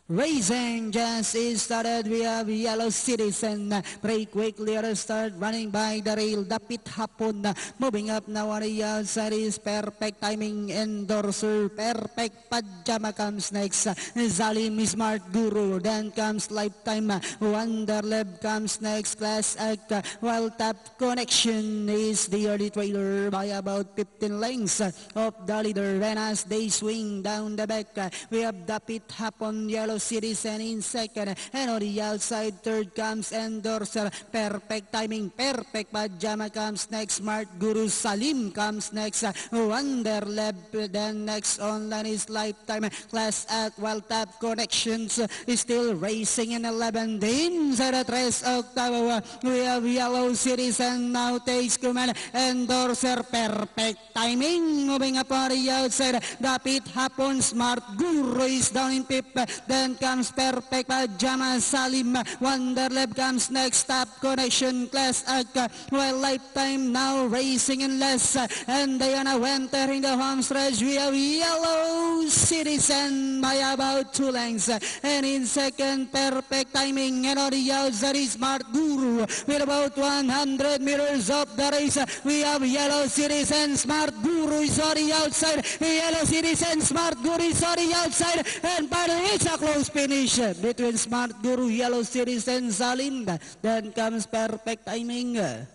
Racing just is started. We have Yellow Citizen. Break quickly at the start. Running by the rail. Dapit Hapon. Moving up now on the outside is perfect timing. Endorser. Perfect Pajama comes next. Zalim Smart Guru. Then comes Lifetime. Wonderlab comes next. Class Act. While Tap Connection is the early trailer by about 15 lengths of the leader. And as they swing down the back, we have Dapit Hapon, Yellow Citizen in second, and on the outside third comes Endorser. Perfect timing, perfect Pajama comes next. Smart Guru, Salim comes next. Wonderlab, then next online is Lifetime. Class Act, while Tap Connections is still racing in 11. Inside the 3 octavo, we have Yellow Citizen now takes command. Endorser, perfect timing, moving up on the outside. Dapit Hapon, Smart Guru is down in fifth. Then comes Perfect Pajama, Salim. Wonderlab comes next. Tap Connection, Class Act, while Lifetime now racing in less. And Diana went entering the home stretch. We have Yellow Citizen by about 2 lengths. And in second, perfect timing. And on the outside is Smart Guru with about 100 meters of the race. We have Yellow Citizen, Smart Guru is on the outside. Yellow Citizen, Smart Guru is on the outside. And finally, it's a close finish between Smart Guru, Yellow Citizen, Salim. Then comes perfect timing. All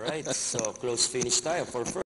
right, so close finish tayo for first.